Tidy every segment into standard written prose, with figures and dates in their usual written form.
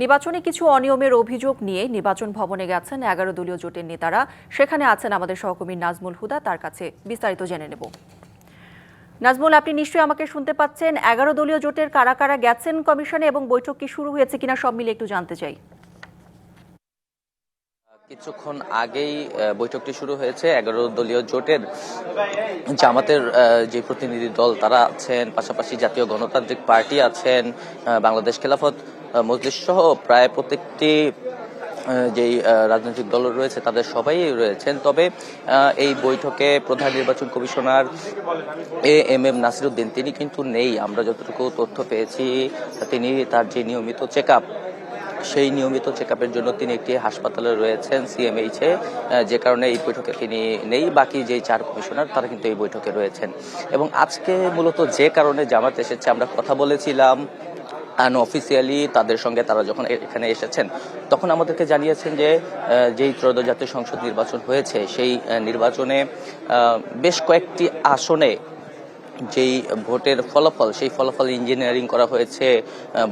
নির্বাচনে কিছু অনিয়মের অভিযোগ নিয়ে নির্বাচন ভবনে গেছেন ১১ দলীয় জোটের নেতারা। সেখানে আছেন আমাদের সহকর্মী নাজমুল হুদা, তার কাছে বিস্তারিত জেনে নেব। নাজমুল, আপনি নিশ্চয়ই আমাকে শুনতে পাচ্ছেন। ১১ দলীয় জোটের কারা কারা গেছেন কমিশনে এবং বৈঠক কি শুরু হয়েছে কিনা সব মিলে একটু জানতে চাই। কিছুক্ষণ আগেই বৈঠকটি শুরু হয়েছে। ১১ দলীয় জোটের জামাতের যে প্রতিনিধি দল তারা আছেন, পাশাপাশি জাতীয় গণতান্ত্রিক পার্টি আছেন, বাংলাদেশ খেলাফত মজলিস সহ প্রায় প্রত্যেকটি যেই রাজনৈতিক দল রয়েছে তাদের সবাই রয়েছেন। তবে এই বৈঠকে প্রধান নির্বাচন কমিশনার এম নাসিরউদ্দিন তিনি কিন্তু নেই। আমরা যতটুকু তথ্য পেয়েছি তিনি তার যে নিয়মিত সেই নিয়মিত চেকআপের জন্য তিনি একটি হাসপাতালে রয়েছেন সিএমএইচে, যে কারণে এই বৈঠকে তিনি নেই। বাকি যে 4 কমিশনার তারা কিন্তু এই বৈঠকে রয়েছেন। এবং আজকে মূলত যে কারণে জামাত এসেছে আমরা কথা বলেছিলাম আনঅফিসিয়ালি তাদের সঙ্গে, তারা যখন এখানে এসেছেন তখন আমাদেরকে জানিয়েছেন যে যেই ত্রয়োদশ জাতীয় সংসদ নির্বাচন হয়েছে সেই নির্বাচনে বেশ কয়েকটি আসনে যেই ভোটের ফলাফল সেই ফলাফল ইঞ্জিনিয়ারিং করা হয়েছে,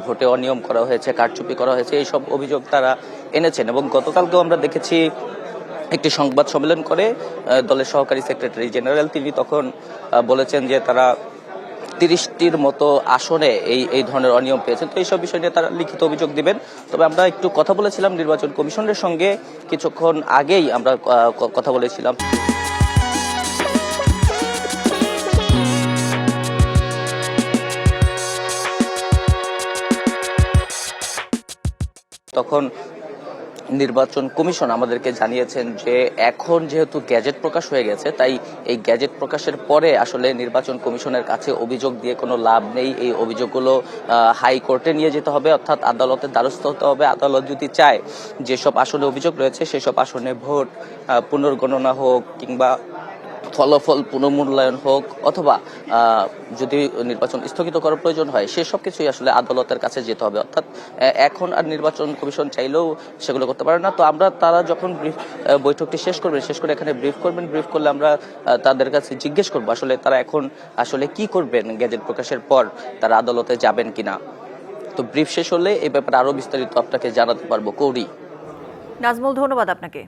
ভোটে অনিয়ম করা হয়েছে, কারচুপি করা হয়েছে, এইসব অভিযোগ তারা এনেছেন। এবং গতকালকেও আমরা দেখেছি একটি সংবাদ সম্মেলন করে দলের সহকারী সেক্রেটারি জেনারেল তিনি তখন বলেছেন যে তারা 30টির মতো আসনে এই ধরনের অনিয়ম পেয়েছেন। তো এইসব বিষয় নিয়ে তারা লিখিত অভিযোগ দিবেন। তবে আমরা একটু কথা বলেছিলাম নির্বাচন কমিশনের সঙ্গে, কিছুক্ষণ আগেই আমরা কথা বলেছিলাম। তখন নির্বাচন কমিশন আমাদেরকে জানিয়েছেন যে এখন যেহেতু গ্যাজেট প্রকাশ হয়ে গেছে তাই এই গ্যাজেট প্রকাশের পরে আসলে নির্বাচন কমিশনের কাছে অভিযোগ দিয়ে কোনো লাভ নেই। এই অভিযোগগুলো হাইকোর্টে নিয়ে যেতে হবে, অর্থাৎ আদালতের দ্বারস্থ হতে হবে। আদালত যদি চায় যেসব আসনে অভিযোগ রয়েছে সেসব আসনে ভোট পুনর্গণনা হোক কিংবা ফলাফল পুনর্মূল্যায়ন হোক, অথবা যদি নির্বাচন স্থগিত করার প্রয়োজন হয় সেসব কিছুই আসলে আদালতের কাছে যেতে হবে। অর্থাৎ এখন আর নির্বাচন কমিশন চাইলেও সেগুলো করতে পারে না। তো তারা যখন বৈঠকটি শেষ করে এখানে ব্রিফ করলে আমরা তাদের কাছে জিজ্ঞেস করবো আসলে তারা এখন আসলে কি করবেন, গ্যাজেট প্রকাশের পর তারা আদালতে যাবেন কিনা। তো ব্রিফ শেষ হলে এই ব্যাপারে আরো বিস্তারিত আপনাকে জানাতে পারবো। কৌরি। নাজমুল, ধন্যবাদ আপনাকে।